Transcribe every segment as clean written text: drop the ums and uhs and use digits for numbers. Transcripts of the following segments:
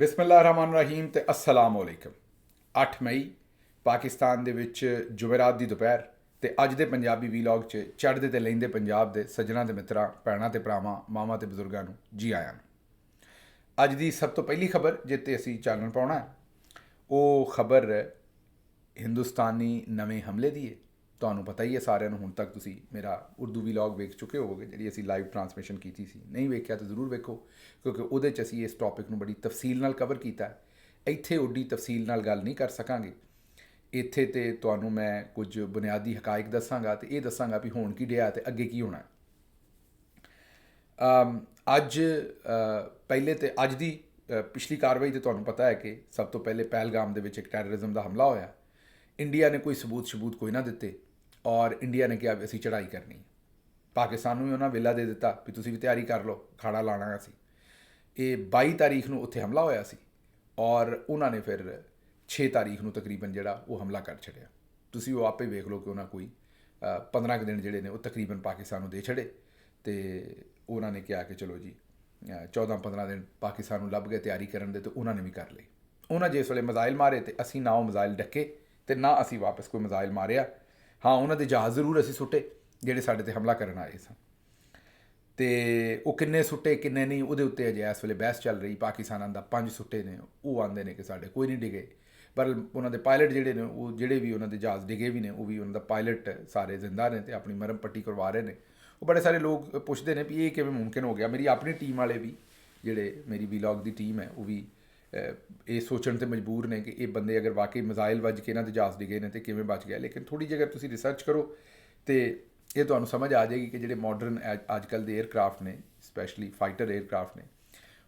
ਬਿਸਮਿਲ੍ਲਾਹਿਰਰਹਿਮਾਨਿਰਰਹੀਮ ਤੇ अस्सलाम वालेकुम। 8 ਮਈ ਪਾਕਿਸਤਾਨ ਦੇ ਵਿੱਚ ਜੁਮੇਰਾਤ ਦੀ ਦੁਪਹਿਰ ਤੇ ਅੱਜ ਦੇ ਪੰਜਾਬੀ ਵੀਲੌਗ 'ਚ ਚੜ੍ਹਦੇ ਤੇ ਲੈਂਦੇ ਪੰਜਾਬ ਦੇ ਸੱਜਣਾ ਤੇ ਮਿੱਤਰਾਂ, ਭੈਣਾਂ ਤੇ ਭਰਾਵਾਂ, ਮਾਵਾਂ ਤੇ ਬਜ਼ੁਰਗਾਂ ਨੂੰ ਜੀ ਆਇਆਂ ਨੂੰ। ਅੱਜ ਦੀ ਸਭ ਤੋਂ ਪਹਿਲੀ ਖਬਰ ਜਿੱਤੇ ਅਸੀਂ ਚਾਨਣ ਪਾਉਣਾ ਹੈ, ਉਹ ਖਬਰ ਹਿੰਦੁਸਤਾਨੀ ਨਵੇਂ ਹਮਲੇ ਦੀ ਹੈ। ਤੁਹਾਨੂੰ ਪਤਾ ਹੀ ਹੈ ਸਾਰਿਆਂ ਨੂੰ, ਹੁਣ ਤੱਕ ਤੁਸੀਂ ਮੇਰਾ ਉਰਦੂ ਵੀਲੌਗ ਵੇਖ ਚੁੱਕੇ ਹੋਵੋਗੇ, ਜਿਹੜੀ ਅਸੀਂ ਲਾਈਵ ਟਰਾਂਸਮਿਸ਼ਨ ਕੀਤੀ ਸੀ। ਨਹੀਂ ਵੇਖਿਆ ਤਾਂ ਜ਼ਰੂਰ ਵੇਖੋ, ਕਿਉਂਕਿ ਉਹਦੇ 'ਚ ਅਸੀਂ ਇਸ ਟੌਪਿਕ ਨੂੰ ਬੜੀ ਤਫਸੀਲ ਨਾਲ ਕਵਰ ਕੀਤਾ ਹੈ। ਇੱਥੇ ਉੱਡੀ ਤਫਸੀਲ ਨਾਲ ਗੱਲ ਨਹੀਂ ਕਰ ਸਕਾਂਗੇ। ਇੱਥੇ ਤੇ ਤੁਹਾਨੂੰ ਮੈਂ ਕੁਝ ਬੁਨਿਆਦੀ ਹਕਾਇਕ ਦੱਸਾਂਗਾ ਤੇ ਇਹ ਦੱਸਾਂਗਾ ਵੀ ਹੋਣ ਕੀ ਡਿਆ ਤੇ ਅੱਗੇ ਕੀ ਹੋਣਾ। ਅੱਜ ਪਹਿਲੇ ਤੇ ਅੱਜ ਦੀ ਪਿਛਲੀ ਕਾਰਵਾਈ ਤੇ ਤੁਹਾਨੂੰ ਪਤਾ ਹੈ ਕਿ ਸਭ ਤੋਂ ਪਹਿਲੇ ਪਹਿਲਗਾਮ ਦੇ ਵਿੱਚ ਇੱਕ ਟੈਰਰਿਜ਼ਮ ਦਾ ਹਮਲਾ ਹੋਇਆ। ਇੰਡੀਆ ਨੇ ਕੋਈ ਸਬੂਤ ਕੋਈ ਨਾ ਦਿੱਤੇ ਔਰ ਇੰਡੀਆ ਨੇ ਕਿਹਾ ਵੀ ਅਸੀਂ ਚੜ੍ਹਾਈ ਕਰਨੀ। ਪਾਕਿਸਤਾਨ ਨੂੰ ਵੀ ਉਹਨਾਂ ਵੇਲਾ ਦੇ ਦਿੱਤਾ ਵੀ ਤੁਸੀਂ ਵੀ ਤਿਆਰੀ ਕਰ ਲਓ, ਖਾੜਾ ਲਾਣਾ ਸੀ। ਇਹ 22 ਤਾਰੀਖ ਨੂੰ ਉੱਥੇ ਹਮਲਾ ਹੋਇਆ ਸੀ ਔਰ ਉਹਨਾਂ ਨੇ ਫਿਰ 6 ਤਾਰੀਖ ਨੂੰ ਤਕਰੀਬਨ ਜਿਹੜਾ ਉਹ ਹਮਲਾ ਕਰ ਛੱਡਿਆ। ਤੁਸੀਂ ਉਹ ਆਪੇ ਵੇਖ ਲਓ ਕਿ ਉਹਨਾਂ ਕੋਈ 15 ਕੁ ਦਿਨ ਜਿਹੜੇ ਨੇ ਉਹ ਤਕਰੀਬਨ ਪਾਕਿਸਤਾਨ ਨੂੰ ਦੇ ਛੱਡੇ ਤੇ ਉਹਨਾਂ ਨੇ ਕਿਹਾ ਕਿ ਚਲੋ ਜੀ 14-15 ਦਿਨ ਪਾਕਿਸਤਾਨ ਨੂੰ ਲੱਭ ਗਏ ਤਿਆਰੀ ਕਰਨ ਦੇ, ਤੇ ਉਹਨਾਂ ਨੇ ਵੀ ਕਰ ਲਈ। ਉਹਨਾਂ ਜਿਸ ਵੇਲੇ ਮਿਜ਼ਾਈਲ ਮਾਰੇ ਤੇ ਅਸੀਂ ਨਾ ਉਹ ਮਿਜ਼ਾਈਲ ਡੱਕੇ ਤੇ ਨਾ ਅਸੀਂ ਵਾਪਸ ਕੋਈ ਮਿਜ਼ਾਈਲ ਮਾਰਿਆ। ਹਾਂ, ਉਹਨਾਂ ਦੇ ਜਹਾਜ਼ ਜ਼ਰੂਰ ਅਸੀਂ ਸੁੱਟੇ ਜਿਹੜੇ ਸਾਡੇ ਤੇ ਹਮਲਾ ਕਰਨ ਆਏ ਸਨ, ਤੇ ਉਹ ਕਿੰਨੇ ਸੁੱਟੇ ਕਿੰਨੇ ਨਹੀਂ ਉਹਦੇ ਉੱਤੇ ਅਜੇ ਇਸ ਵੇਲੇ ਬਹਿਸ ਚੱਲ ਰਹੀ। ਪਾਕਿਸਤਾਨ ਆਂਦਾ 5 ਸੁੱਟੇ ਨੇ, ਉਹ ਆਂਦੇ ਨੇ ਕਿ ਸਾਡੇ ਕੋਈ ਨਹੀਂ ਡਿਗੇ, ਪਰ ਉਹਨਾਂ ਦੇ ਪਾਇਲਟ ਜਿਹੜੇ ਨੇ ਉਹ ਜਿਹੜੇ ਵੀ ਉਹਨਾਂ ਦੇ ਜਹਾਜ਼ ਡਿਗੇ ਵੀ ਨੇ ਉਹ ਵੀ ਉਹਨਾਂ ਦਾ ਪਾਇਲਟ ਸਾਰੇ ਜ਼ਿੰਦਾ ਨੇ ਤੇ ਆਪਣੀ ਮਰਮ ਪੱਟੀ ਕਰਵਾ ਰਹੇ ਨੇ। ਉਹ ਬੜੇ ਸਾਰੇ ਲੋਕ ਪੁੱਛਦੇ ਨੇ ਵੀ ਇਹ ਕਿਵੇਂ ਮੁਮਕਿਨ ਹੋ ਗਿਆ। ਮੇਰੀ ਆਪਣੀ ਟੀਮ ਵਾਲੇ ਵੀ, ਜਿਹੜੇ ਮੇਰੀ ਵੀਲੌਗ ਦੀ ਟੀਮ ਹੈ, ਉਹ ਵੀ ਇਹ ਸੋਚਣ ਤੇ ਮਜਬੂਰ ਨੇ ਕਿ ਇਹ ਬੰਦੇ ਅਗਰ ਵਾਕਈ ਮਿਜ਼ਾਈਲ ਵੱਜ ਕੇ ਇਹਨਾਂ ਦੇ ਜਹਾਜ਼ ਡਿਗੇ ਨੇ ਤੇ ਕਿਵੇਂ ਬਚ ਗਿਆ। ਲੇਕਿਨ ਥੋੜ੍ਹੀ ਜਿਹੀ ਅਗਰ ਤੁਸੀਂ ਰਿਸਰਚ ਕਰੋ ਤੇ ਇਹ ਤੁਹਾਨੂੰ ਸਮਝ ਆ ਜਾਏਗੀ ਕਿ ਜਿਹੜੇ ਮਾਡਰਨ ਅੱਜ ਕੱਲ੍ਹ ਦੇ ਏਅਰਕ੍ਰਾਫਟ ਨੇ, ਸਪੈਸ਼ਲੀ ਫਾਈਟਰ ਏਅਰਕ੍ਰਾਫਟ ਨੇ,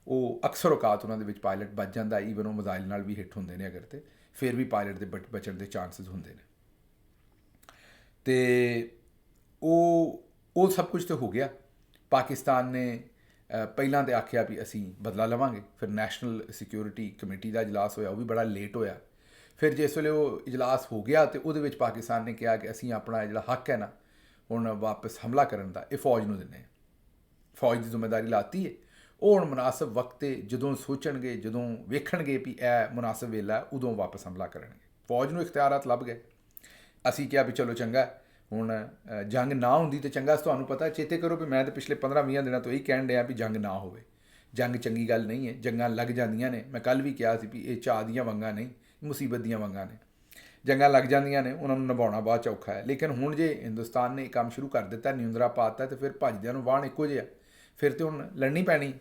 ਉਹ ਅਕਸਰ ਔਕਾਤ ਉਹਨਾਂ ਦੇ ਵਿੱਚ ਪਾਇਲਟ ਬਚ ਜਾਂਦਾ। ਈਵਨ ਉਹ ਮਿਜ਼ਾਈਲ ਨਾਲ ਵੀ ਹਿੱਟ ਹੁੰਦੇ ਨੇ ਅਗਰ, ਤੇ ਫਿਰ ਵੀ ਪਾਇਲਟ ਦੇ ਬਚਣ ਦੇ ਚਾਂਸਿਸ ਹੁੰਦੇ ਨੇ। ਤੇ ਉਹ ਸਭ ਕੁਝ ਤਾਂ ਹੋ ਗਿਆ। ਪਾਕਿਸਤਾਨ ਨੇ ਪਹਿਲਾਂ ਤਾਂ ਆਖਿਆ ਵੀ ਅਸੀਂ ਬਦਲਾ ਲਵਾਂਗੇ। ਫਿਰ ਨੈਸ਼ਨਲ ਸਿਕਿਉਰਿਟੀ ਕਮੇਟੀ ਦਾ ਇਜਲਾਸ ਹੋਇਆ, ਉਹ ਵੀ ਬੜਾ ਲੇਟ ਹੋਇਆ। ਫਿਰ ਜਿਸ ਵੇਲੇ ਉਹ ਇਜਲਾਸ ਹੋ ਗਿਆ ਤੇ ਉਹਦੇ ਵਿੱਚ ਪਾਕਿਸਤਾਨ ਨੇ ਕਿਹਾ ਕਿ ਅਸੀਂ ਆਪਣਾ ਜਿਹੜਾ ਹੱਕ ਹੈ ਨਾ ਹੁਣ ਵਾਪਸ ਹਮਲਾ ਕਰਨ ਦਾ, ਇਹ ਫੌਜ ਨੂੰ ਦਿੰਦੇ। ਫੌਜ ਦੀ ਜ਼ਿੰਮੇਵਾਰੀ ਲਾਤੀ ਹੈ। ਉਹ ਹੁਣ ਮੁਨਾਸਬ ਵਕਤ 'ਤੇ ਜਦੋਂ ਸੋਚਣਗੇ, ਜਦੋਂ ਵੇਖਣਗੇ ਵੀ ਇਹ ਮੁਨਾਸਬ ਵੇਲਾ, ਉਦੋਂ ਵਾਪਸ ਹਮਲਾ ਕਰਨਗੇ। ਫੌਜ ਨੂੰ ਇਖਤਿਆਰਾਤ ਲੱਭ ਗਏ। ਅਸੀਂ ਕਿਹਾ ਵੀ ਚਲੋ ਚੰਗਾ, ਹੁਣ ਜੰਗ ਨਾ ਹੁੰਦੀ ਤਾਂ ਚੰਗਾ। ਤੁਹਾਨੂੰ ਪਤਾ, ਚੇਤੇ ਕਰੋ ਵੀ ਮੈਂ ਤਾਂ ਪਿਛਲੇ 15-20 ਦਿਨਾਂ ਤੋਂ ਇਹੀ ਕਹਿਣ ਡਿਆ ਵੀ ਜੰਗ ਨਾ ਹੋਵੇ। ਜੰਗ ਚੰਗੀ ਗੱਲ ਨਹੀਂ ਹੈ, ਜੰਗਾਂ ਲੱਗ ਜਾਂਦੀਆਂ ਨੇ। ਮੈਂ ਕੱਲ੍ਹ ਵੀ ਕਿਹਾ ਸੀ ਵੀ ਇਹ ਚਾਹ ਦੀਆਂ ਵੰਗਾਂ ਨਹੀਂ, ਮੁਸੀਬਤ ਦੀਆਂ ਵੰਗਾਂ ਨੇ। ਜੰਗਾਂ ਲੱਗ ਜਾਂਦੀਆਂ ਨੇ, ਉਹਨਾਂ ਨੂੰ ਨਿਭਾਉਣਾ ਬਹੁਤ ਔਖਾ ਹੈ। ਲੇਕਿਨ ਹੁਣ ਜੇ ਹਿੰਦੁਸਤਾਨ ਨੇ ਇਹ ਕੰਮ ਸ਼ੁਰੂ ਕਰ ਦਿੱਤਾ, ਨਿਉਂਦਰਾ ਪਾਤਾ, ਤੇ ਫਿਰ ਭੱਜਦਿਆਂ ਨੂੰ ਵਾਹਣ ਇੱਕੋ ਜਿਹਾ, ਫਿਰ ਤੇ ਹੁਣ ਲੜਨੀ ਪੈਣੀ।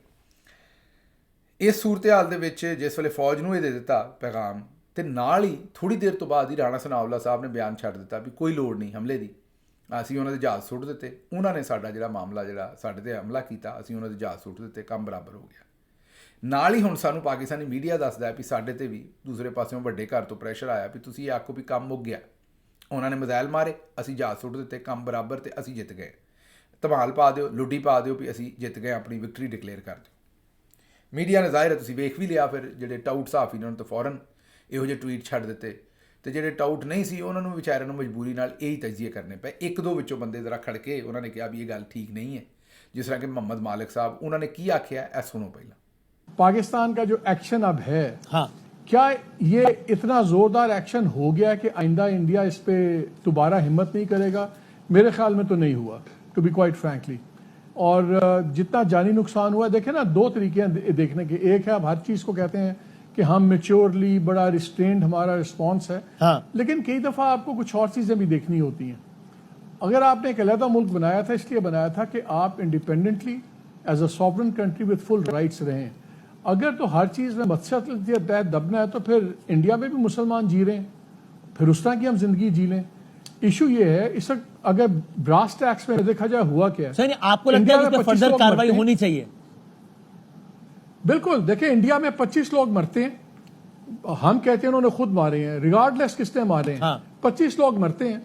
ਇਸ ਸੂਰਤ ਹਾਲ ਦੇ ਵਿੱਚ ਜਿਸ ਵੇਲੇ ਫੌਜ ਨੂੰ ਇਹ ਦੇ ਦਿੱਤਾ ਪੈਗਾਮ, ਤੇ ਨਾਲ ਹੀ ਥੋੜ੍ਹੀ ਦੇਰ ਤੋਂ ਬਾਅਦ ਹੀ ਰਾਣਾ ਸਨਾਉਲਾ ਸਾਹਿਬ ਨੇ ਬਿਆਨ ਛੱਡ ਦਿੱਤਾ ਵੀ ਕੋਈ ਲੋੜ ਨਹੀਂ ਹਮਲੇ ਦੀ, ਅਸੀਂ ਉਹਨਾਂ ਦੇ ਜਹਾਜ਼ ਸੁੱਟ ਦਿੱਤੇ। ਉਹਨਾਂ ਨੇ ਸਾਡਾ ਜਿਹੜਾ ਮਾਮਲਾ, ਜਿਹੜਾ ਸਾਡੇ 'ਤੇ ਹਮਲਾ ਕੀਤਾ, ਅਸੀਂ ਉਹਨਾਂ ਦੇ ਜਹਾਜ਼ ਸੁੱਟ ਦਿੱਤੇ, ਕੰਮ ਬਰਾਬਰ ਹੋ ਗਿਆ। ਨਾਲ ਹੀ ਹੁਣ ਸਾਨੂੰ ਪਾਕਿਸਤਾਨੀ ਮੀਡੀਆ ਦੱਸਦਾ ਵੀ ਸਾਡੇ 'ਤੇ ਵੀ ਦੂਸਰੇ ਪਾਸਿਓਂ ਵੱਡੇ ਘਰ ਤੋਂ ਪ੍ਰੈਸ਼ਰ ਆਇਆ ਵੀ ਤੁਸੀਂ ਇਹ ਆਖੋ ਵੀ ਕੰਮ ਮੁੱਕ ਗਿਆ। ਉਹਨਾਂ ਨੇ ਮਿਜ਼ਾਈਲ ਮਾਰੇ, ਅਸੀਂ ਜਹਾਜ਼ ਸੁੱਟ ਦਿੱਤੇ, ਕੰਮ ਬਰਾਬਰ, ਤੇ ਅਸੀਂ ਜਿੱਤ ਗਏ। ਧਮਾਲ ਪਾ ਦਿਓ, ਲੁੱਡੀ ਪਾ ਦਿਓ ਵੀ ਅਸੀਂ ਜਿੱਤ ਗਏ, ਆਪਣੀ ਵਿਕਟਰੀ ਡਿਕਲੇਅਰ ਕਰ ਦਿਓ। ਮੀਡੀਆ ਨੇ ਜ਼ਾਹਿਰ ਹੈ ਤੁਸੀਂ ਵੇਖ ਵੀ ਲਿਆ। ਫਿਰ ਜਿਹੜੇ ਟਾਊਟ ਸਾਫੀ ਨੇ ਉਹਨਾਂ ਤੋਂ ਫੌਰਨ ਇਹੋ ਜਿਹੇ ਟਵੀਟ ਛੱਡ ਦਿੱਤੇ, ਤੇ ਜਿਹੜੇ ਟਾਊਟ ਨਹੀਂ ਸੀ ਉਹਨਾਂ ਨੂੰ ਵਿਚਾਰਿਆਂ ਨੂੰ ਮਜਬੂਰੀ ਨਾਲ ਇਹੀ ਤਜਜ਼ੀਏ ਕਰਨੇ ਪਏ। ਇੱਕ ਦੋ ਵਿੱਚੋਂ ਬੰਦੇ ਜ਼ਰਾ ਖੜ ਕੇ ਉਹਨਾਂ ਨੇ ਕਿਹਾ ਵੀ ਇਹ ਗੱਲ ਠੀਕ ਨਹੀਂ ਹੈ, ਜਿਸ ਤਰ੍ਹਾਂ ਕਿ ਮੁਹੰਮਦ ਮਾਲਿਕ ਸਾਹਿਬ। ਉਹਨਾਂ ਨੇ ਕੀ ਆਖਿਆ ਇਹ ਸੁਣੋ ਪਹਿਲਾਂ। पाकिस्तान का जो एक्शन अब है, हाँ, क्या ये इतना जोरदार एक्शन हो गया कि आइंदा इंडिया इस पे दोबारा हिम्मत नहीं करेगा? मेरे ख्याल में तो नहीं हुआ, टू बी क्वाइट फ्रैंकली। और जितना जानी नुकसान हुआ, देखें ना, दो तरीके हैं देखने के। एक है, अब हर चीज को कहते हैं कि हम मेच्योरली, बड़ा रिस्ट्रेंड हमारा रिस्पॉन्स है, हाँ, लेकिन कई दफा आपको कुछ और चीजें भी देखनी होती हैं। अगर आपने एक अलहदा मुल्क बनाया था, इसलिए बनाया था कि आप independently as a sovereign country with full rights रहें। अगर तो हर चीज में मदसत तहत दबना है, तो फिर इंडिया में भी मुसलमान जी रहे हैं, फिर उस तरह की हम जिंदगी जी लें। इशू ये है, इस वक्त अगर ब्रास टैक्स में देखा जाए हुआ क्या है। सर आपको लगता है कि फर्दर कार्रवाई होनी चाहिए? बिल्कुल। देखिए, इंडिया में 25 लोग मरते हैं, हम कहते हैं उन्होंने खुद मारे हैं, रिगार्डलेस किसने मारे हैं। हाँ। 25 लोग मरते हैं,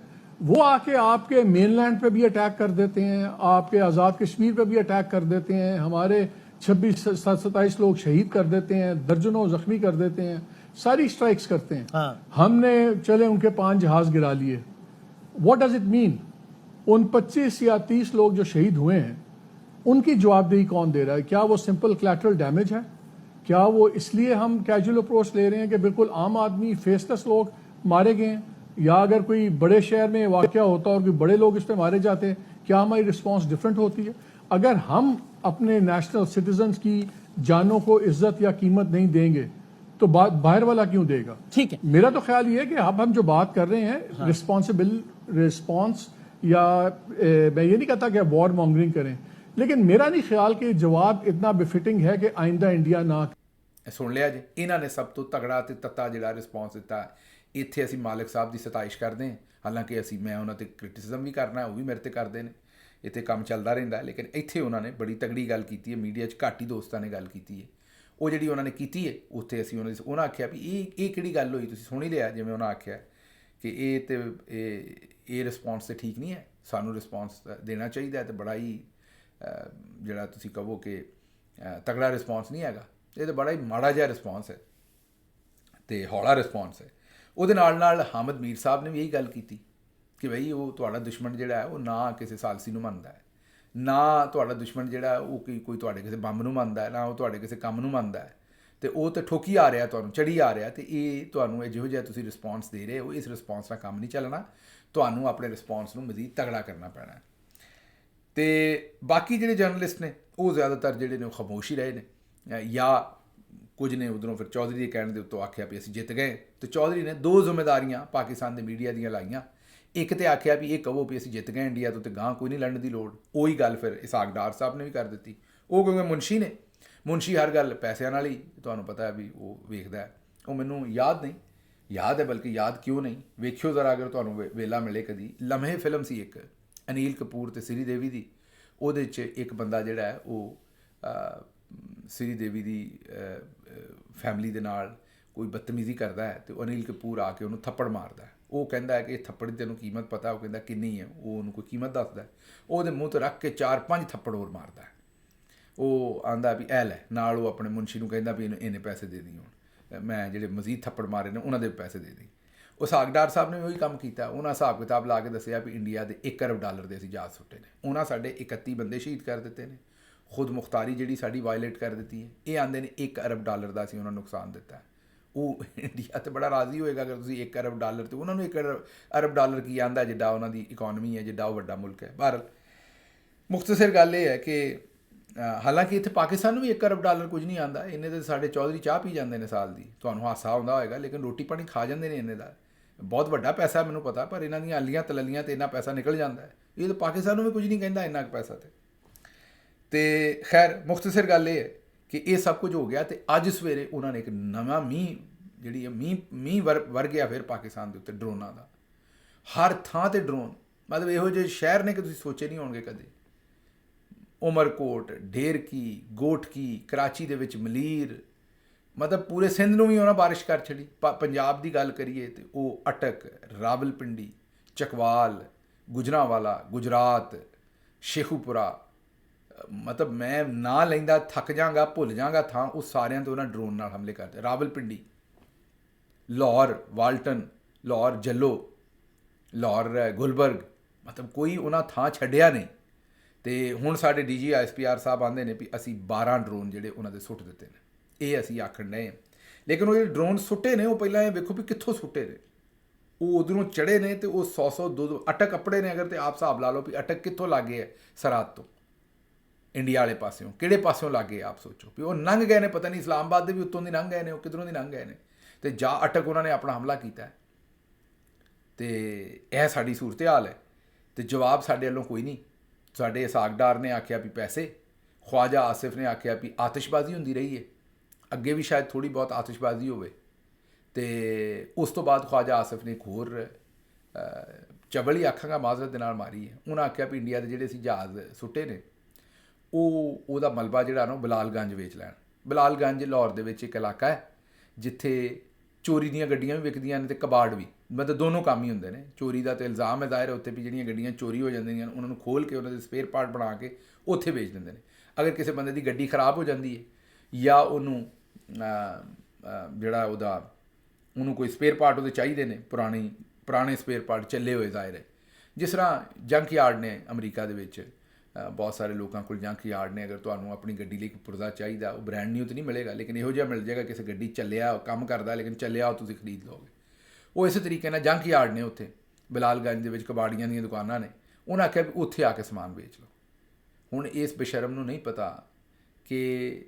वो आके आपके मेनलैंड पे भी अटैक कर देते हैं, आपके आजाद कश्मीर पे भी अटैक कर देते हैं, हमारे 26-27 लोग शहीद कर देते हैं, दर्जनों जख्मी कर देते हैं, सारी स्ट्राइक्स करते हैं। हाँ। हमने चले उनके 5 जहाज गिरा लिए। What does it mean? उन 25 या 30 लोग जो शहीद हुए हैं, उनकी जवाबदेही कौन दे रहा है? क्या वो सिंपल कोलैटरल डैमेज है? क्या वो इसलिए हम कैजुअल अप्रोच ले रहे हैं कि बिल्कुल आम आदमी फेसलेस लोग मारे गए हैं, या अगर कोई बड़े शहर में वाक़या होता और कोई बड़े लोग इस पर मारे जाते हैं, क्या हमारी रिस्पांस डिफरेंट होती है? अगर हम अपने नेशनल सिटीजन्स की जानों को इज्जत या कीमत नहीं देंगे तो बाहर वाला क्यों देगा? ठीक है। मेरा तो ख्याल ये है कि अब हम जो बात कर रहे हैं रिस्पॉन्सिबल रिस्पॉन्स, या मैं ये नहीं कहता कि वॉर मॉन्गरिंग करें, लेकिन मेरा नहीं ख्याल कि जवाब इतना बिफिटिंग है कि आइंदा इंडिया ना। ਸੁਣ ਲਿਆ ਜੀ, ਇਹਨਾਂ ਨੇ ਸਭ ਤੋਂ ਤਗੜਾ ਤੇ ਤੱਤਾ ਜਿਹੜਾ ਰਿਸਪੌਂਸ ਦਿੱਤਾ। ਇੱਥੇ ਅਸੀਂ ਮਾਲਿਕ ਸਾਹਿਬ ਦੀ ਸਤਾਇਸ਼ ਕਰਦੇ ਹਾਂ, ਹਾਲਾਂਕਿ ਮੈਂ ਉਹਨਾਂ 'ਤੇ ਕ੍ਰਿਟਿਸਿਜ਼ਮ ਵੀ ਕਰਨਾ, ਉਹ ਵੀ ਮੇਰੇ 'ਤੇ ਕਰਦੇ ਨੇ, ਇੱਥੇ ਕੰਮ ਚੱਲਦਾ ਰਹਿੰਦਾ, ਲੇਕਿਨ ਇੱਥੇ ਉਹਨਾਂ ਨੇ ਬੜੀ ਤਗੜੀ ਗੱਲ ਕੀਤੀ ਹੈ। ਮੀਡੀਆ 'ਚ ਘੱਟ ਹੀ ਦੋਸਤਾਂ ਨੇ ਗੱਲ ਕੀਤੀ ਹੈ, ਉਹ ਜਿਹੜੀ ਉਹਨਾਂ ਨੇ ਕੀਤੀ ਹੈ ਉੱਥੇ ਅਸੀਂ ਉਹਨਾਂ ਆਖਿਆ ਵੀ ਇਹ ਕਿਹੜੀ ਗੱਲ ਹੋਈ, ਤੁਸੀਂ ਸੁਣ ਹੀ ਲਿਆ ਜਿਵੇਂ ਉਹਨਾਂ ਆਖਿਆ ਕਿ ਇਹ ਰਿਸਪੌਂਸ ਤਾਂ ਠੀਕ ਨਹੀਂ ਹੈ, ਸਾਨੂੰ ਰਿਸਪੌਂਸ ਦੇਣਾ ਚਾਹੀਦਾ ਅਤੇ ਬੜਾ ਹੀ ਜਿਹੜਾ ਤੁਸੀਂ ਕਹੋ ਕਿ ਤਗੜਾ ਰਿਸਪੌਂਸ ਨਹੀਂ ਹੈਗਾ, ਇਹ ਤਾਂ ਬੜਾ ਹੀ ਮਾੜਾ ਜਿਹਾ ਰਿਸਪੌਂਸ ਹੈ ਅਤੇ ਹੌਲਾ ਰਿਸਪੌਂਸ ਹੈ। ਉਹਦੇ ਨਾਲ ਹਾਮਦ ਮੀਰ ਸਾਹਿਬ ਨੇ ਵੀ ਇਹੀ ਗੱਲ ਕੀਤੀ ਕਿ ਬਈ ਉਹ ਤੁਹਾਡਾ ਦੁਸ਼ਮਣ ਜਿਹੜਾ ਹੈ ਉਹ ਨਾ ਕਿਸੇ ਸਾਲਸੀ ਨੂੰ ਮੰਨਦਾ ਹੈ, ਨਾ ਤੁਹਾਡਾ ਦੁਸ਼ਮਣ ਜਿਹੜਾ ਉਹ ਕੋਈ ਤੁਹਾਡੇ ਕਿਸੇ ਬੰਬ ਨੂੰ ਮੰਨਦਾ ਹੈ, ਨਾ ਉਹ ਤੁਹਾਡੇ ਕਿਸੇ ਕੰਮ ਨੂੰ ਮੰਨਦਾ ਹੈ, ਅਤੇ ਉਹ ਤਾਂ ਠੋਕੀ ਆ ਰਿਹਾ, ਤੁਹਾਨੂੰ ਚੜੀ ਆ ਰਿਹਾ, ਅਤੇ ਇਹ ਤੁਹਾਨੂੰ ਜਿਹੋ ਜਿਹਾ ਤੁਸੀਂ ਰਿਸਪੌਂਸ ਦੇ ਰਹੇ ਹੋ, ਇਸ ਰਿਸਪੌਂਸ ਨਾਲ ਕੰਮ ਨਹੀਂ ਚੱਲਣਾ, ਤੁਹਾਨੂੰ ਆਪਣੇ ਰਿਸਪੌਂਸ ਨੂੰ ਮਜ਼ੀਦ ਤਗੜਾ ਕਰਨਾ ਪੈਣਾ। ਅਤੇ ਬਾਕੀ ਜਿਹੜੇ ਜਰਨਲਿਸਟ ਨੇ ਉਹ ਜ਼ਿਆਦਾਤਰ ਜਿਹੜੇ ਨੇ ਉਹ ਖਾਮੋਸ਼ ਹੀ ਰਹੇ ਨੇ, ਜਾਂ ਕੁਝ ਨੇ ਉੱਧਰੋਂ ਫਿਰ ਚੌਧਰੀ ਦੇ ਕਹਿਣ ਦੇ ਉੱਤੋਂ ਆਖਿਆ ਵੀ ਅਸੀਂ ਜਿੱਤ ਗਏ, ਅਤੇ ਚੌਧਰੀ ਨੇ ਦੋ ਜ਼ਿੰਮੇਦਾਰੀਆਂ ਪਾਕਿਸਤਾਨ ਦੇ ਮੀਡੀਆ ਦੀਆਂ ਲਾਈਆਂ। ਇੱਕ ਤਾਂ ਆਖਿਆ ਵੀ ਇਹ ਕਹੋ ਵੀ ਅਸੀਂ ਜਿੱਤ ਗਏ ਇੰਡੀਆ ਤੋਂ, ਅਤੇ ਗਾਂਹ ਕੋਈ ਨਹੀਂ ਲੜਨ ਦੀ ਲੋੜ। ਉਹੀ ਗੱਲ ਫਿਰ ਇਸਾਕ ਡਾਰ ਸਾਹਿਬ ਨੇ ਵੀ ਕਰ ਦਿੱਤੀ। ਉਹ ਕਿਉਂਕਿ ਮੁਨਸ਼ੀ ਨੇ, ਮੁਨਸ਼ੀ ਹਰ ਗੱਲ ਪੈਸਿਆਂ ਨਾਲ ਹੀ ਤੁਹਾਨੂੰ ਪਤਾ ਵੀ ਉਹ ਵੇਖਦਾ ਹੈ। ਉਹ ਮੈਨੂੰ ਯਾਦ ਨਹੀਂ, ਯਾਦ ਹੈ ਬਲਕਿ ਯਾਦ ਕਿਉਂ ਨਹੀਂ, ਵੇਖਿਓ ਜ਼ਰਾ ਅਗਰ ਤੁਹਾਨੂੰ ਵੇਲਾ ਮਿਲੇ ਕਦੀ। ਲਮਹੇ ਫਿਲਮ ਸੀ ਇੱਕ ਅਨੀਲ ਕਪੂਰ ਅਤੇ ਸ੍ਰੀ ਦੇਵੀ ਦੀ, ਉਹਦੇ 'ਚ ਇੱਕ ਬੰਦਾ ਜਿਹੜਾ ਹੈ ਉਹ ਸ੍ਰੀ ਦੇਵੀ ਦੀ ਫੈਮਿਲੀ ਦੇ ਨਾਲ ਕੋਈ ਬਦਤਮੀਜ਼ੀ ਕਰਦਾ ਹੈ, ਅਤੇ ਅਨਿਲ ਕਪੂਰ ਆ ਕੇ ਉਹਨੂੰ ਥੱਪੜ ਮਾਰਦਾ ਹੈ। ਉਹ ਕਹਿੰਦਾ ਹੈ ਕਿ ਇਹ ਥੱਪੜ ਦੀ ਤੈਨੂੰ ਕੀਮਤ ਪਤਾ? ਉਹ ਕਹਿੰਦਾ ਕਿੰਨੀ ਹੈ, ਉਹ ਉਹਨੂੰ ਕੋਈ ਕੀਮਤ ਦੱਸਦਾ, ਉਹਦੇ ਮੂੰਹ 'ਤੇ ਰੱਖ ਕੇ 4-5 ਥੱਪੜ ਹੋਰ ਮਾਰਦਾ ਹੈ। ਉਹ ਆਂਦਾ ਵੀ ਐ ਲੈ, ਨਾਲ ਉਹ ਆਪਣੇ ਮੁਨਸ਼ੀ ਨੂੰ ਕਹਿੰਦਾ ਵੀ ਇਹਨੂੰ ਇੰਨੇ ਪੈਸੇ ਦੇ ਦੀ, ਹੁਣ ਮੈਂ ਜਿਹੜੇ ਮਜ਼ੀਦ ਥੱਪੜ ਮਾਰੇ ਨੇ ਉਹਨਾਂ ਦੇ ਪੈਸੇ ਦੇ ਦੀ। ਉਹ ਸਾਗਡਾਰ ਸਾਹਿਬ ਨੇ ਵੀ ਉਹੀ ਕੰਮ ਕੀਤਾ। ਉਹਨਾਂ ਹਿਸਾਬ ਕਿਤਾਬ ਲਾ ਕੇ ਦੱਸਿਆ ਵੀ ਇੰਡੀਆ ਦੇ $1 ਅਰਬ ਦੇ ਅਸੀਂ ਜਹਾਜ਼ ਸੁੱਟੇ ਨੇ, ਉਹਨਾਂ ਸਾਡੇ 31 ਬੰਦੇ ਸ਼ਹੀਦ ਕਰ ਦਿੱਤੇ ਨੇ, ਖੁਦ ਮੁਖਤਾਰੀ ਜਿਹੜੀ ਸਾਡੀ ਵਾਇਲੇਟ ਕਰ ਦਿੱਤੀ ਹੈ। ਇਹ ਆਉਂਦੇ ਨੇ $1 ਅਰਬ ਦਾ ਅਸੀਂ ਉਹਨਾਂ ਨੂੰ ਨੁਕਸਾਨ ਦਿੱਤਾ। ਉਹ ਇੰਡੀਆ ਤਾਂ ਬੜਾ ਰਾਜ਼ੀ ਹੋਏਗਾ ਅਗਰ ਤੁਸੀਂ $1 ਅਰਬ, ਅਤੇ ਉਹਨਾਂ ਨੂੰ $1 ਅਰਬ ਕੀ ਆਉਂਦਾ ਜਿੱਡਾ ਉਹਨਾਂ ਦੀ ਇਕੋਨਮੀ ਹੈ, ਜਿੱਡਾ ਉਹ ਵੱਡਾ ਮੁਲਕ ਹੈ। ਬਹਰਹਾਲ ਮੁਖਤਸਰ ਗੱਲ ਇਹ ਹੈ ਕਿ ਹਾਲਾਂਕਿ ਇੱਥੇ ਪਾਕਿਸਤਾਨ ਨੂੰ ਵੀ $1 ਅਰਬ ਕੁਝ ਨਹੀਂ ਆਉਂਦਾ, ਇੰਨੇ ਤਾਂ ਸਾਡੇ ਚੌਧਰੀ ਚਾਹ ਪੀ ਜਾਂਦੇ ਨੇ ਸਾਲ ਦੀ, ਤੁਹਾਨੂੰ ਹਾਸਾ ਆਉਂਦਾ ਹੋਏਗਾ, ਲੇਕਿਨ ਰੋਟੀ ਪਾਣੀ ਖਾ ਜਾਂਦੇ ਨੇ ਇੰਨੇ ਦਾ। ਬਹੁਤ ਵੱਡਾ ਪੈਸਾ ਮੈਨੂੰ ਪਤਾ, ਪਰ ਇਹਨਾਂ ਦੀਆਂ ਅਲੀਆਂ ਤਲਲੀਆਂ 'ਤੇ ਇੰਨਾ ਪੈਸਾ ਨਿਕਲ ਜਾਂਦਾ ਹੈ। ਇਹ ਤਾਂ ਪਾਕਿਸਤਾਨ ਨੂੰ ਵੀ ਕੁਝ ਨਹੀਂ ਕਹਿੰਦਾ ਇੰਨਾ ਕੁ ਪੈਸਾ 'ਤੇ। ਅਤੇ ਖੈਰ ਮੁਖਤਸਰ ਗੱਲ ਇਹ ਹੈ ਕਿ ਇਹ ਸਭ ਕੁਝ ਹੋ ਗਿਆ, ਅਤੇ ਅੱਜ ਸਵੇਰੇ ਉਹਨਾਂ ਨੇ ਇੱਕ ਨਵਾਂ ਜਿਹੜੀ ਹੈ ਮੀਂਹ ਵਰ ਗਿਆ ਫਿਰ ਪਾਕਿਸਤਾਨ ਦੇ ਉੱਤੇ ਡਰੋਨਾਂ ਦਾ। ਹਰ ਥਾਂ 'ਤੇ ਡਰੋਨ, ਮਤਲਬ ਇਹੋ ਜਿਹੇ ਸ਼ਹਿਰ ਨੇ ਕਿ ਤੁਸੀਂ ਸੋਚੇ ਨਹੀਂ ਹੋਣਗੇ ਕਦੇ। ਉਮਰਕੋਟ, ਢੇਰਕੀ, ਗੋਠਕੀ, ਕਰਾਚੀ ਦੇ ਵਿੱਚ ਮਲੀਰ, ਮਤਲਬ ਪੂਰੇ ਸਿੰਧ ਨੂੰ ਵੀ ਉਹਨਾਂ ਬਾਰਿਸ਼ ਕਰ ਛੱਡੀ। ਪੰਜਾਬ ਦੀ ਗੱਲ ਕਰੀਏ ਤਾਂ ਉਹ ਅਟਕ, ਰਾਵਲਪਿੰਡੀ, ਚਕਵਾਲ, ਗੁਜਰਾਂਵਾਲਾ, ਗੁਜਰਾਤ, ਸ਼ੇਖੂਪੁਰਾ, ਮਤਲਬ ਮੈਂ ਨਾਂ ਲੈਂਦਾ ਥੱਕ ਜਾਂਗਾ, ਭੁੱਲ ਜਾਂਗਾ ਥਾਂ, ਉਹ ਸਾਰਿਆਂ 'ਤੇ ਉਹਨਾਂ ਡਰੋਨ ਨਾਲ ਹਮਲੇ ਕਰਦੇ। ਰਾਵਲਪਿੰਡੀ, ਲਾਹੌਰ, ਵਾਲਟਨ, ਲਾਹੌਰ ਜੱਲੋ, ਲਾਹੌਰ ਗੁਲਬਰਗ, ਮਤਲਬ ਕੋਈ ਉਹਨਾਂ ਥਾਂ ਛੱਡਿਆ ਨਹੀਂ। ਅਤੇ ਹੁਣ ਸਾਡੇ DG ISPR ਸਾਹਿਬ ਆਉਂਦੇ ਨੇ ਵੀ ਅਸੀਂ 12 ਡਰੋਨ ਜਿਹੜੇ ਉਹਨਾਂ ਦੇ ਸੁੱਟ ਦਿੱਤੇ ਨੇ, ਇਹ ਅਸੀਂ ਆਖਣ ਡਏ ਹਾਂ। ਲੇਕਿਨ ਉਹ ਜਿਹੜੇ ਡਰੋਨ ਸੁੱਟੇ ਨੇ ਉਹ ਪਹਿਲਾਂ ਇਹ ਵੇਖੋ ਵੀ ਕਿੱਥੋਂ ਸੁੱਟੇ ਨੇ। ਉਹ ਉਧਰੋਂ ਚੜ੍ਹੇ ਨੇ ਅਤੇ ਉਹ 100 200 ਅਟਕ ਕੱਪੜੇ ਨੇ। ਅਗਰ ਤੇ ਆਪ ਹਿਸਾਬ ਲਾ ਲਓ ਵੀ ਅਟਕ ਕਿੱਥੋਂ ਲੱਗੇ ਹੈ ਸਰਹੱਦ ਤੋਂ, ਇੰਡੀਆ ਵਾਲੇ ਪਾਸਿਓਂ, ਕਿਹੜੇ ਪਾਸਿਓਂ ਲੱਗੇ ਆਪ ਸੋਚੋ ਵੀ ਉਹ ਲੰਘ ਗਏ ਨੇ, ਪਤਾ ਨਹੀਂ ਇਸਲਾਮਾਬਾਦ ਦੇ ਵੀ ਉੱਤੋਂ ਦੀ ਲੰਘ ਗਏ ਨੇ, ਉਹ ਕਿੱਧਰੋਂ ਦੀ ਲੰਘ ਗਏ ਨੇ, ਅਤੇ ਜਾਂ ਅਟਕ ਉਹਨਾਂ ਨੇ ਆਪਣਾ ਹਮਲਾ ਕੀਤਾ। ਅਤੇ ਇਹ ਸਾਡੀ ਸੂਰਤ ਹਾਲ ਹੈ, ਅਤੇ ਜਵਾਬ ਸਾਡੇ ਵੱਲੋਂ ਕੋਈ ਨਹੀਂ। ਸਾਡੇ ਇਸਾਕਡਾਰ ਨੇ ਆਖਿਆ ਵੀ ਪੈਸੇ, ਖਵਾਜਾ ਆਸਿਫ ਨੇ ਆਖਿਆ ਵੀ ਆਤਿਸ਼ਬਾਜ਼ੀ ਹੁੰਦੀ ਰਹੀ ਹੈ, ਅੱਗੇ ਵੀ ਸ਼ਾਇਦ ਥੋੜ੍ਹੀ ਬਹੁਤ ਆਤਿਸ਼ਬਾਜ਼ੀ ਹੋਵੇ। ਅਤੇ ਉਸ ਤੋਂ ਬਾਅਦ ਖਵਾਜਾ ਆਸਿਫ ਨੇ ਇੱਕ ਹੋਰ ਚਵਲ ਹੀ ਆਖਾਂਗਾ ਮਾਜ਼ਰਤ ਦੇ ਨਾਲ ਮਾਰੀ ਹੈ। ਉਹਨਾਂ ਆਖਿਆ ਵੀ ਇੰਡੀਆ ਦੇ ਜਿਹੜੇ ਅਸੀਂ ਜਹਾਜ਼ ਸੁੱਟੇ ਨੇ ਉਹਦਾ ਮਲਬਾ ਜਿਹੜਾ ਨਾ ਉਹ ਬਲਾਲਗੰਜ ਵੇਚ ਲੈਣ। ਬਲਾਲਗੰਜ ਲਾਹੌਰ ਦੇ ਵਿੱਚ ਇੱਕ ਇਲਾਕਾ ਹੈ ਜਿੱਥੇ ਚੋਰੀ ਦੀਆਂ ਗੱਡੀਆਂ ਵੀ ਵਿਕਦੀਆਂ ਨੇ ਅਤੇ ਕਬਾੜ ਵੀ, ਮਤਲਬ ਦੋਨੋਂ ਕੰਮ ਹੀ ਹੁੰਦੇ ਨੇ। ਚੋਰੀ ਦਾ ਤਾਂ ਇਲਜ਼ਾਮ ਹੈ ਜ਼ਾਹਿਰ ਉੱਥੇ ਵੀ ਜਿਹੜੀਆਂ ਗੱਡੀਆਂ ਚੋਰੀ ਹੋ ਜਾਂਦੀਆਂ ਉਹਨਾਂ ਨੂੰ ਖੋਲ੍ਹ ਕੇ ਉਹਨਾਂ ਦੇ ਸਪੇਅਰ ਪਾਰਟ ਬਣਾ ਕੇ ਉੱਥੇ ਵੇਚ ਦਿੰਦੇ ਨੇ। ਅਗਰ ਕਿਸੇ ਬੰਦੇ ਦੀ ਗੱਡੀ ਖਰਾਬ ਹੋ ਜਾਂਦੀ ਹੈ ਜਾਂ ਉਹਨੂੰ ਜਿਹੜਾ ਉਹਨੂੰ ਕੋਈ ਸਪੇਅਰ ਪਾਰਟ ਉਹਦੇ ਚਾਹੀਦੇ ਨੇ, ਪੁਰਾਣੇ ਸਪੇਅਰ ਪਾਰਟ ਚੱਲੇ ਹੋਏ ਜ਼ਾਹਿਰ ਹੈ, ਜਿਸ ਤਰ੍ਹਾਂ ਜੰਕ ਯਾਰਡ ਨੇ ਅਮਰੀਕਾ ਦੇ ਵਿੱਚ, ਬਹੁਤ ਸਾਰੇ ਲੋਕਾਂ ਕੋਲ ਜੰਕ ਯਾਰਡ ਨੇ। ਅਗਰ ਤੁਹਾਨੂੰ ਆਪਣੀ ਗੱਡੀ ਲਈ ਇੱਕ ਪੁਰਜ਼ਾ ਚਾਹੀਦਾ, ਉਹ ਬ੍ਰਾਂਡ ਨਿਊ ਤਾਂ ਨਹੀਂ ਮਿਲੇਗਾ, ਲੇਕਿਨ ਇਹੋ ਜਿਹਾ ਮਿਲ ਜਾਏਗਾ ਕਿਸੇ ਗੱਡੀ ਚੱਲਿਆ ਕੰਮ ਕਰਦਾ ਲੇਕਿਨ ਚੱਲਿਆ, ਉਹ ਤੁਸੀਂ ਖਰੀਦ ਲਓਗੇ। ਉਹ ਇਸੇ ਤਰੀਕੇ ਨਾਲ ਜੰਕ ਯਾਰਡ ਨੇ ਉੱਥੇ ਬਿਲਾਲਗੰਜ ਦੇ ਵਿੱਚ ਕਬਾੜੀਆਂ ਦੀਆਂ ਦੁਕਾਨਾਂ ਨੇ, ਉਹਨਾਂ ਆਖਿਆ ਵੀ ਉੱਥੇ ਆ ਕੇ ਸਮਾਨ ਵੇਚ ਲਓ। ਹੁਣ ਇਸ ਬੇਸ਼ਰਮ ਨੂੰ ਨਹੀਂ ਪਤਾ ਕਿ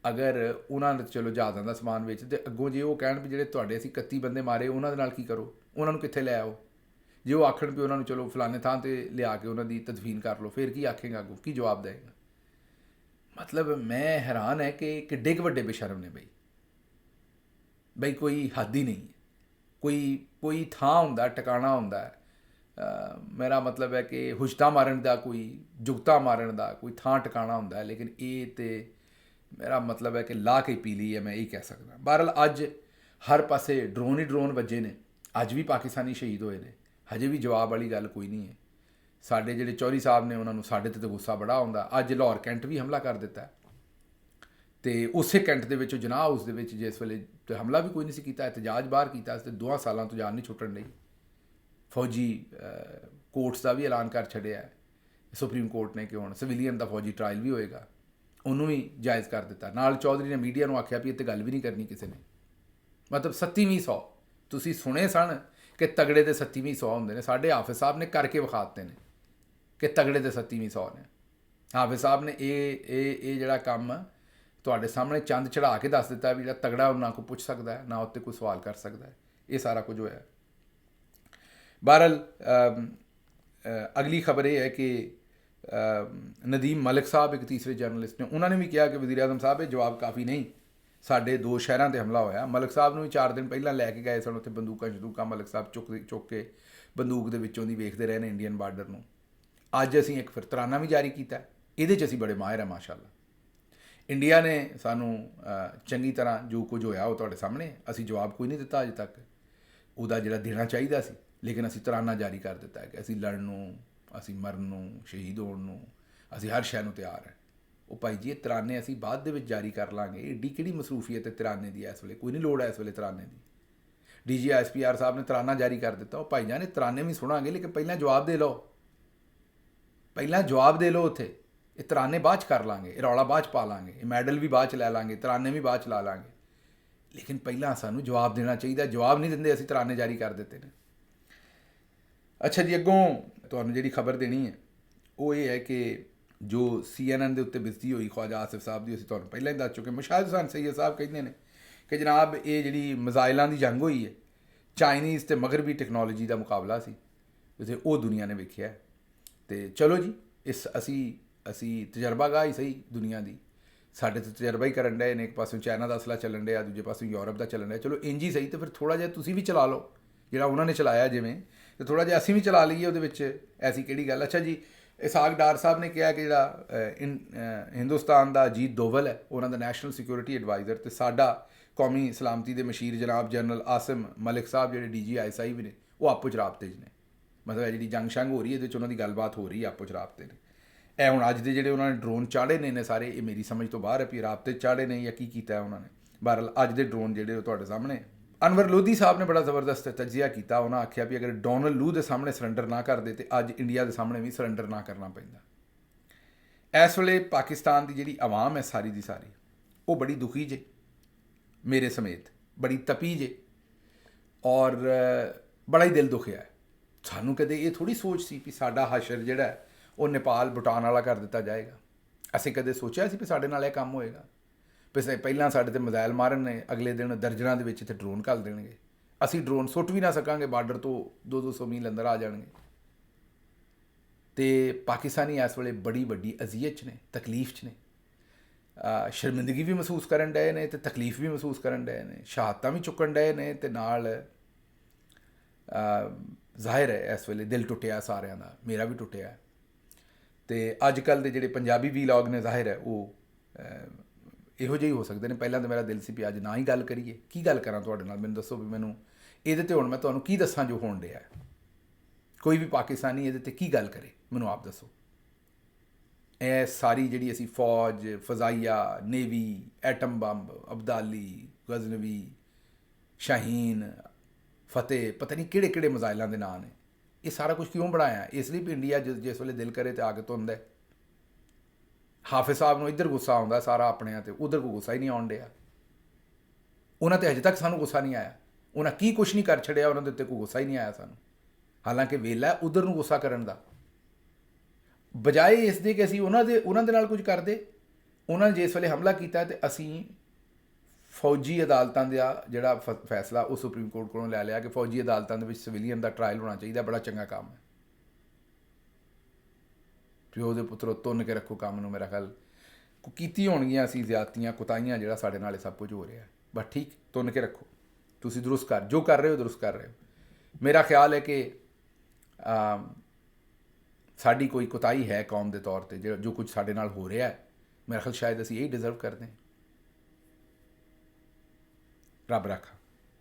ਅਗਰ ਉਹਨਾਂ ਨੇ ਚਲੋ ਜ਼ਿਆਦਾ ਦਾ ਸਮਾਨ ਵੇਚਦੇ, ਅੱਗੋਂ ਜੇ ਉਹ ਕਹਿਣ ਵੀ ਜਿਹੜੇ ਤੁਹਾਡੇ ਅਸੀਂ 31 ਬੰਦੇ ਮਾਰੇ ਉਹਨਾਂ ਦੇ ਨਾਲ ਕੀ ਕਰੋ, ਉਹਨਾਂ ਨੂੰ ਕਿੱਥੇ ਲੈ ਆਓ। ਜੇ ਉਹ ਆਖਣ ਵੀ ਉਹਨਾਂ ਨੂੰ ਚਲੋ ਫਲਾਣੇ ਥਾਂ 'ਤੇ ਲਿਆ ਕੇ ਉਹਨਾਂ ਦੀ ਤਦਫੀਨ ਕਰ ਲਓ, ਫਿਰ ਕੀ ਆਖੇਗਾ ਅੱਗੋਂ, ਕੀ ਜਵਾਬ ਦੇਵੇਗਾ। ਮਤਲਬ ਮੈਂ ਹੈਰਾਨ ਹੈ ਕਿ ਕਿੱਡੇ ਕੁ ਵੱਡੇ ਬੇਸ਼ਰਮ ਨੇ ਬਈ ਕੋਈ ਹੱਦ ਹੀ ਨਹੀਂ ਹੈ। ਕੋਈ ਥਾਂ ਹੁੰਦਾ, ਟਿਕਾਣਾ ਹੁੰਦਾ। ਮੇਰਾ ਮਤਲਬ ਹੈ ਕਿ ਹੁਸ਼ਤਾ ਮਾਰਨ ਦਾ, ਕੋਈ ਜੁਗਤਾ ਮਾਰਨ ਦਾ ਕੋਈ ਥਾਂ ਟਿਕਾਣਾ ਹੁੰਦਾ, ਲੇਕਿਨ ਇਹ ਤਾਂ ਮੇਰਾ ਮਤਲਬ ਹੈ ਕਿ ਲਾ ਕੇ ਪੀ ਲਈ ਹੈ, ਮੈਂ ਇਹ ਕਹਿ ਸਕਦਾ। ਬਹਰਹਾਲ ਅੱਜ ਹਰ ਪਾਸੇ ਡਰੋਨ ਹੀ ਡਰੋਨ ਵੱਜੇ ਨੇ, ਅੱਜ ਵੀ ਪਾਕਿਸਤਾਨੀ ਸ਼ਹੀਦ ਹੋਏ ਨੇ, ਹਜੇ ਵੀ ਜਵਾਬ ਵਾਲੀ ਗੱਲ ਕੋਈ ਨਹੀਂ ਹੈ। ਸਾਡੇ ਜਿਹੜੇ ਚੌਧਰੀ ਸਾਹਿਬ ਨੇ ਉਹਨਾਂ ਨੂੰ ਸਾਡੇ 'ਤੇ ਤਾਂ ਗੁੱਸਾ ਬੜਾ ਆਉਂਦਾ। ਅੱਜ ਲਾਹੌਰ ਕੈਂਟ ਵੀ ਹਮਲਾ ਕਰ ਦਿੱਤਾ ਅਤੇ ਉਸੇ ਕੈਂਟ ਦੇ ਵਿੱਚ ਜਨਾਹ ਹਾਊਸ ਦੇ ਵਿੱਚ ਜਿਸ ਵੇਲੇ ਤੇ ਹਮਲਾ ਵੀ ਕੋਈ ਨਹੀਂ ਸੀ ਕੀਤਾ, ਇਹਤਜਾਜ ਬਾਹਰ ਕੀਤਾ ਅਤੇ 2 ਸਾਲਾਂ ਤੋਂ ਜਾਨ ਨਹੀਂ ਛੁੱਟਣ ਲਈ। ਫੌਜੀ ਕੋਰਟਸ ਦਾ ਵੀ ਐਲਾਨ ਕਰ ਛੱਡਿਆ ਸੁਪਰੀਮ ਕੋਰਟ ਨੇ ਕਿ ਹੁਣ ਸਿਵਿਲੀਅਨ ਦਾ ਫੌਜੀ ਟਰਾਇਲ ਵੀ ਹੋਏਗਾ, ਉਹਨੂੰ ਵੀ ਜਾਇਜ਼ ਕਰ ਦਿੱਤਾ। ਨਾਲ ਚੌਧਰੀ ਨੇ ਮੀਡੀਆ ਨੂੰ ਆਖਿਆ ਵੀ ਇਹ 'ਤੇ ਗੱਲ ਵੀ ਨਹੀਂ ਕਰਨੀ ਕਿਸੇ ਨੇ। ਮਤਲਬ 37ਵੀਂ 100 ਤੁਸੀਂ ਸੁਣੇ ਸਨ ਕਿ ਤਗੜੇ ਦੇ 37ਵੀਂ 100 ਹੁੰਦੇ ਨੇ। ਸਾਡੇ ਹਾਫਿਜ਼ ਸਾਹਿਬ ਨੇ ਕਰਕੇ ਵਿਖਾਤੇ ਨੇ ਕਿ ਤਗੜੇ ਦੇ 37ਵੀਂ 100 ਨੇ। ਹਾਫਿਜ਼ ਸਾਹਿਬ ਨੇ ਇਹ ਜਿਹੜਾ ਕੰਮ ਤੁਹਾਡੇ ਸਾਹਮਣੇ ਚੰਦ ਚੜ੍ਹਾ ਕੇ ਦੱਸ ਦਿੱਤਾ ਵੀ ਜਿਹੜਾ ਤਗੜਾ ਉਹ ਨਾ ਕੋਈ ਪੁੱਛ ਸਕਦਾ ਹੈ, ਨਾ ਉੱਤੇ ਕੋਈ ਸਵਾਲ ਕਰ ਸਕਦਾ ਹੈ। ਇਹ ਸਾਰਾ ਕੁਝ ਹੋਇਆ। ਬਹਰਹਾਲ ਅਗਲੀ ਖਬਰ ਇਹ ਹੈ ਕਿ ਨਦੀਮ ਮਲਿਕ ਸਾਹਿਬ ਇੱਕ ਤੀਸਰੇ ਜਰਨਲਿਸਟ ਨੇ, ਉਹਨਾਂ ਨੇ ਵੀ ਕਿਹਾ ਕਿ ਵਜ਼ੀਰ ਆਜ਼ਮ ਸਾਹਿਬ ਇਹ ਜਵਾਬ ਕਾਫੀ ਨਹੀਂ, ਸਾਡੇ 2 ਸ਼ਹਿਰਾਂ 'ਤੇ ਹਮਲਾ ਹੋਇਆ। ਮਲਿਕ ਸਾਹਿਬ ਨੂੰ ਵੀ 4 ਦਿਨ ਪਹਿਲਾਂ ਲੈ ਕੇ ਗਏ ਸਨ ਉੱਥੇ ਬੰਦੂਕਾਂ ਮਲਿਕ ਸਾਹਿਬ ਚੁੱਕ ਕੇ ਬੰਦੂਕ ਦੇ ਵਿੱਚੋਂ ਦੀ ਵੇਖਦੇ ਰਹੇ ਨੇ ਇੰਡੀਅਨ ਬਾਰਡਰ ਨੂੰ। ਅੱਜ ਅਸੀਂ ਇੱਕ ਫਿਰ ਤਰਾਨਾ ਵੀ ਜਾਰੀ ਕੀਤਾ, ਇਹਦੇ 'ਚ ਅਸੀਂ ਬੜੇ ਮਾਹਿਰ ਹਾਂ ਮਾਸ਼ਾਅੱਲਾ। ਇੰਡੀਆ ਨੇ ਸਾਨੂੰ ਚੰਗੀ ਤਰ੍ਹਾਂ ਜੋ ਕੁਝ ਹੋਇਆ ਉਹ ਤੁਹਾਡੇ ਸਾਹਮਣੇ, ਅਸੀਂ ਜਵਾਬ ਕੋਈ ਨਹੀਂ ਦਿੱਤਾ ਅਜੇ ਤੱਕ ਉਹਦਾ ਜਿਹੜਾ ਦੇਣਾ ਚਾਹੀਦਾ ਸੀ, ਲੇਕਿਨ ਅਸੀਂ ਤਰਾਨਾ ਜਾਰੀ ਕਰ ਦਿੱਤਾ ਕਿ ਅਸੀਂ ਲੜਨ ਨੂੰ, ਅਸੀਂ ਮਰਨ ਨੂੰ, ਸ਼ਹੀਦ ਹੋਣ ਨੂੰ, ਅਸੀਂ ਹਰ ਸ਼ੈ ਨੂੰ ਤਿਆਰ ਹੈ। ਉਹ ਭਾਈ ਜੀ ਇਹ ਤਰਾਨੇ ਅਸੀਂ ਬਾਅਦ ਦੇ ਵਿੱਚ ਜਾਰੀ ਕਰ ਲਾਂਗੇ, ਏਡੀ ਕਿਹੜੀ ਮਸਰੂਫੀਅਤ ਹੈ ਤਰਾਨੇ ਦੀ ਇਸ ਵੇਲੇ, ਕੋਈ ਨਹੀਂ ਲੋੜ ਹੈ ਇਸ ਵੇਲੇ ਤਰਾਨੇ ਦੀ। DGSPR ਸਾਹਿਬ ਨੇ ਤਰਾਨਾ ਜਾਰੀ ਕਰ ਦਿੱਤਾ। ਉਹ ਭਾਈ ਜਾਨ ਇਹ ਤਰਾਨੇ ਵੀ ਸੁਣਾਂਗੇ, ਲੇਕਿਨ ਪਹਿਲਾਂ ਜਵਾਬ ਦੇ ਲਓ, ਪਹਿਲਾਂ ਜਵਾਬ ਦੇ ਲਓ। ਉੱਥੇ ਇਹ ਤਰਾਨੇ ਬਾਅਦ 'ਚ ਕਰ ਲਾਂਗੇ, ਇਹ ਰੌਲਾ ਬਾਅਦ 'ਚ ਪਾ ਲਾਂਗੇ, ਇਹ ਮੈਡਲ ਵੀ ਬਾਅਦ 'ਚ ਲੈ ਲਾਂਗੇ, ਤਰਾਨੇ ਵੀ ਬਾਅਦ 'ਚ ਲਾ ਲਾਂਗੇ, ਲੇਕਿਨ ਪਹਿਲਾਂ ਸਾਨੂੰ ਜਵਾਬ ਦੇਣਾ ਚਾਹੀਦਾ। ਜਵਾਬ ਨਹੀਂ ਦਿੰਦੇ, ਅਸੀਂ ਤਰਾਨੇ ਜਾਰੀ ਕਰ ਦਿੱਤੇ ਨੇ। ਅੱਛਾ ਜੀ, ਅੱਗੋਂ ਤੁਹਾਨੂੰ ਜਿਹੜੀ ਖਬਰ ਦੇਣੀ ਹੈ ਉਹ ਇਹ ਹੈ ਕਿ ਜੋ CNN ਦੇ ਉੱਤੇ ਬਿਜ਼ਤੀ ਹੋਈ ख्वाजा आसिफ ਸਾਹਿਬ ਦੀ, ਅਸੀਂ ਤੁਹਾਨੂੰ ਪਹਿਲਾਂ ਹੀ ਦੱਸ ਚੁੱਕੇ। ਮੁਸ਼ਾਹਿਦ ਹੁਸੈਨ ਸਈਦ ਸਾਹਿਬ ਕਹਿੰਦੇ ਨੇ ਕਿ ਜਨਾਬ ਇਹ ਜਿਹੜੀ ਮਿਜ਼ਾਈਲਾਂ ਦੀ ਜੰਗ ਹੋਈ ਹੈ, ਚਾਈਨੀਜ਼ ਅਤੇ ਮਗਰਬੀ ਟੈਕਨੋਲੋਜੀ ਦਾ ਮੁਕਾਬਲਾ ਸੀ, ਅਤੇ ਉਹ ਦੁਨੀਆ ਨੇ ਵੇਖਿਆ। ਅਤੇ ਚਲੋ ਜੀ, ਅਸੀਂ ਤਜਰਬਾਗਾਹ ਹੀ ਸਹੀ ਦੁਨੀਆ ਦੀ, ਸਾਡੇ ਤੋਂ ਤਜਰਬਾ ਹੀ ਕਰਨ ਡਏ ਨੇ। ਇੱਕ ਪਾਸਿਓਂ ਚਾਈਨਾ ਦਾ ਅਸਲਾ ਚੱਲਣ ਡਿਆ, ਦੂਜੇ ਪਾਸਿਓਂ ਯੂਰਪ ਦਾ ਚੱਲਣ ਡਿਆ। ਚਲੋ ਇੰਝ ਹੀ ਸਹੀ, ਤਾਂ ਫਿਰ ਥੋੜ੍ਹਾ ਜਿਹਾ ਤੁਸੀਂ ਵੀ ਚਲਾ ਲਓ ਜਿਹੜਾ ਉਹਨਾਂ ਨੇ ਚਲਾਇਆ ਜਿਵੇਂ, ਅਤੇ ਥੋੜ੍ਹਾ ਜਿਹਾ ਅਸੀਂ ਵੀ ਚਲਾ ਲਈਏ ਉਹਦੇ ਵਿੱਚ, ਐਸੀ ਕਿਹੜੀ ਗੱਲ। ਅੱਛਾ ਜੀ, ਇਸਾਕ ਡਾਰ ਸਾਹਿਬ ਨੇ ਕਿਹਾ ਕਿ ਜਿਹੜਾ ਹਿੰਦੁਸਤਾਨ ਦਾ ਅਜੀਤ ਦੋਵਲ ਹੈ, ਉਹਨਾਂ ਦਾ ਨੈਸ਼ਨਲ ਸਿਕਿਉਰਿਟੀ ਐਡਵਾਈਜ਼ਰ, ਅਤੇ ਸਾਡਾ ਕੌਮੀ ਸਲਾਮਤੀ ਦੇ ਮਸ਼ੀਰ ਜਨਾਬ ਜਨਰਲ ਆਸਿਮ ਮਲਿਕ ਸਾਹਿਬ ਜਿਹੜੇ DGISI ਵੀ ਨੇ, ਉਹ ਆਪੋ 'ਚ ਰਾਬਤੇ 'ਚ ਨੇ। ਮਤਲਬ ਜਿਹੜੀ ਜੰਗ ਸ਼ੰਗ ਹੋ ਰਹੀ ਹੈ ਇਹਦੇ 'ਚ ਉਹਨਾਂ ਦੀ ਗੱਲਬਾਤ ਹੋ ਰਹੀ ਹੈ, ਆਪੋ 'ਚ ਰਾਬਤੇ ਨੇ। ਇਹ ਹੁਣ ਅੱਜ ਦੇ ਜਿਹੜੇ ਉਹਨਾਂ ਨੇ ਡਰੋਨ ਚਾੜੇ ਨੇ ਸਾਰੇ, ਇਹ ਮੇਰੀ ਸਮਝ ਤੋਂ ਬਾਹਰ ਹੈ ਵੀ ਰਾਬਤੇ ਚਾੜੇ ਨੇ ਜਾਂ ਕੀ ਕੀਤਾ ਉਹਨਾਂ ਨੇ। ਬਹਰਹਾਲ ਅੱਜ ਦੇ ਡਰੋਨ ਜਿਹੜੇ ਉਹ ਤੁਹਾਡੇ ਸਾਹਮਣੇ। ਅਨਵਰ ਲੋਧੀ ਸਾਹਿਬ ਨੇ ਬੜਾ ਜ਼ਬਰਦਸਤ ਤਜਜ਼ੀਆ ਕੀਤਾ। ਉਹਨਾਂ ਆਖਿਆ ਵੀ ਅਗਰ ਡੋਨਲਡ ਲੂ ਦੇ ਸਾਹਮਣੇ ਸਰੈਂਡਰ ਨਾ ਕਰਦੇ ਤੇ ਅੱਜ ਇੰਡੀਆ ਦੇ ਸਾਹਮਣੇ ਵੀ ਸਰੈਂਡਰ ਨਾ ਕਰਨਾ ਪੈਂਦਾ। ਇਸ ਵੇਲੇ ਪਾਕਿਸਤਾਨ ਦੀ ਜਿਹੜੀ ਆਵਾਮ ਹੈ ਸਾਰੀ ਦੀ ਸਾਰੀ, ਉਹ ਬੜੀ ਦੁਖੀ ਜੇ, ਮੇਰੇ ਸਮੇਤ ਬੜੀ ਤਪੀ ਜੇ, ਔਰ ਬੜਾ ਹੀ ਦਿਲ ਦੁਖਿਆ। ਸਾਨੂੰ ਕਦੇ ਇਹ ਥੋੜ੍ਹੀ ਸੋਚ ਸੀ ਵੀ ਸਾਡਾ ਹਸ਼ਰ ਜਿਹੜਾ ਉਹ ਨੇਪਾਲ ਭੂਟਾਨ ਵਾਲਾ ਕਰ ਦਿੱਤਾ ਜਾਏਗਾ। ਅਸੀਂ ਕਦੇ ਸੋਚਿਆ ਸੀ ਵੀ ਸਾਡੇ ਨਾਲ ਇਹ ਕੰਮ ਹੋਏਗਾ। ਪਹਿਲਾਂ ਸਾਡੇ 'ਤੇ ਮਿਜ਼ਾਈਲ ਮਾਰਨ ਨੇ, ਅਗਲੇ ਦਿਨ ਦਰਜਨਾਂ ਦੇ ਵਿੱਚ ਇੱਥੇ ਡਰੋਨ ਘੱਲ ਦੇਣਗੇ, ਅਸੀਂ ਡਰੋਨ ਸੁੱਟ ਵੀ ਨਾ ਸਕਾਂਗੇ, ਬਾਰਡਰ ਤੋਂ 200 ਮੀਲ ਅੰਦਰ ਆ ਜਾਣਗੇ। ਅਤੇ ਪਾਕਿਸਤਾਨੀ ਇਸ ਵੇਲੇ ਬੜੀ ਵੱਡੀ ਅਜ਼ੀਅਤ 'ਚ ਨੇ, ਤਕਲੀਫ 'ਚ ਨੇ, ਸ਼ਰਮਿੰਦਗੀ ਵੀ ਮਹਿਸੂਸ ਕਰਨ ਡਏ ਨੇ ਅਤੇ ਤਕਲੀਫ ਵੀ ਮਹਿਸੂਸ ਕਰਨ ਡਏ ਨੇ, ਸ਼ਹਾਦਤਾਂ ਵੀ ਚੁੱਕਣ ਡਏ ਨੇ, ਅਤੇ ਨਾਲ ਜ਼ਾਹਿਰ ਹੈ ਇਸ ਵੇਲੇ ਦਿਲ ਟੁੱਟਿਆ ਸਾਰਿਆਂ ਦਾ, ਮੇਰਾ ਵੀ ਟੁੱਟਿਆ। ਅਤੇ ਅੱਜ ਕੱਲ੍ਹ ਦੇ ਜਿਹੜੇ ਪੰਜਾਬੀ ਵੀਲੌਗ ਨੇ, ਜ਼ਾਹਿਰ ਹੈ ਉਹ ਇਹੋ ਜਿਹੇ ਹੋ ਸਕਦੇ ਨੇ। ਪਹਿਲਾਂ ਤਾਂ ਮੇਰਾ ਦਿਲ ਸੀ ਵੀ ਅੱਜ ਨਾ ਹੀ ਗੱਲ ਕਰੀਏ, ਕੀ ਗੱਲ ਕਰਾਂ ਤੁਹਾਡੇ ਨਾਲ, ਮੈਨੂੰ ਦੱਸੋ ਵੀ ਮੈਨੂੰ ਇਹਦੇ 'ਤੇ ਹੁਣ ਮੈਂ ਤੁਹਾਨੂੰ ਕੀ ਦੱਸਾਂ ਜੋ ਹੋਣ ਡਿਆ। ਕੋਈ ਵੀ ਪਾਕਿਸਤਾਨੀ ਇਹਦੇ 'ਤੇ ਕੀ ਗੱਲ ਕਰੇ, ਮੈਨੂੰ ਆਪ ਦੱਸੋ। ਇਹ ਸਾਰੀ ਜਿਹੜੀ ਅਸੀਂ ਫੌਜ, ਫਜ਼ਾਈਆ, navy, atom bomb, Abdali, Ghaznavi, Shaheen, Fatah, ਪਤਾ ਨਹੀਂ ਕਿਹੜੇ ਕਿਹੜੇ ਮਿਜ਼ਾਈਲਾਂ ਦੇ ਨਾਂ ਨੇ। ਇਹ ਸਾਰਾ ਕੁਝ ਕਿਉਂ ਬਣਾਇਆ? ਇਸ ਲਈ ਵੀ ਇੰਡੀਆ ਜਿਸ ਵੇਲੇ ਦਿਲ ਕਰੇ ਤੇ ਆ ਕੇ ਧੁੰਦਾ। ਹਾਫਿਜ਼ ਸਾਹਿਬ ਨੂੰ ਇੱਧਰ ਗੁੱਸਾ ਆਉਂਦਾ ਸਾਰਾ ਆਪਣਿਆਂ ਤੇ, ਉਧਰ ਕੋਈ ਗੁੱਸਾ ਹੀ ਨਹੀਂ ਆਉਣ ਡਿਆ। ਉਹਨਾਂ ਤੇ ਅਜੇ ਤੱਕ ਸਾਨੂੰ ਗੁੱਸਾ ਨਹੀਂ ਆਇਆ। ਉਹਨਾਂ ਕੀ ਕੁਛ ਨਹੀਂ ਕਰ ਛੜਿਆ, ਉਹਨਾਂ ਦੇ ਉੱਤੇ ਕੋਈ ਗੁੱਸਾ ਹੀ ਨਹੀਂ ਆਇਆ ਸਾਨੂੰ। ਹਾਲਾਂਕਿ ਵੇਲਾ ਉਧਰ ਨੂੰ ਗੁੱਸਾ ਕਰਨ ਦਾ, ਬਜਾਏ ਇਸ ਦੇ ਕਿ ਅਸੀਂ ਉਹਨਾਂ ਦੇ ਨਾਲ ਕੁਝ ਕਰਦੇ। ਉਹਨਾਂ ਨੇ ਜਿਸ ਵੇਲੇ ਹਮਲਾ ਕੀਤਾ ਤੇ ਅਸੀਂ ਫੌਜੀ ਅਦਾਲਤਾਂ ਦਾ ਜਿਹੜਾ ਫੈਸਲਾ ਉਹ ਸੁਪਰੀਮ ਕੋਰਟ ਕੋਲੋਂ ਲੈ ਲਿਆ ਕਿ ਫੌਜੀ ਅਦਾਲਤਾਂ ਦੇ ਵਿੱਚ ਸਿਵਲੀਅਨ ਦਾ ਟਰਾਇਲ ਹੋਣਾ ਚਾਹੀਦਾ। ਬੜਾ ਚੰਗਾ ਕੰਮ ਹੈ। ਪਿਓ ਦੇ ਪੁੱਤਰੋ ਤੁੰਨ ਕੇ ਰੱਖੋ ਕੰਮ ਨੂੰ। ਮੇਰਾ ਖਿਆਲ ਕੀਤੀ ਹੋਣਗੀਆਂ ਅਸੀਂ ਜ਼ਿਆਦਤੀਆਂ ਕੁਤਾਹੀਆਂ, ਜਿਹੜਾ ਸਾਡੇ ਨਾਲ ਇਹ ਸਭ ਕੁਝ ਹੋ ਰਿਹਾ, ਬਸ ਠੀਕ ਤੁੰਨ ਕੇ ਰੱਖੋ। ਤੁਸੀਂ ਦਰੁਸਤ ਜੋ ਕਰ ਰਹੇ ਹੋ ਦਰੁਸਤ ਕਰ ਰਹੇ ਹੋ। ਮੇਰਾ ਖਿਆਲ ਹੈ ਕਿ ਸਾਡੀ ਕੋਈ ਕੁਤਾਹੀ ਹੈ ਕੌਮ ਦੇ ਤੌਰ 'ਤੇ, ਜੋ ਕੁਝ ਸਾਡੇ ਨਾਲ ਹੋ ਰਿਹਾ ਹੈ। ਮੇਰਾ ਖਿਆਲ ਸ਼ਾਇਦ ਅਸੀਂ ਇਹੀ ਡਿਜ਼ਰਵ ਕਰਦੇ ਹਾਂ। ਰੱਬ ਰੱਖਾ।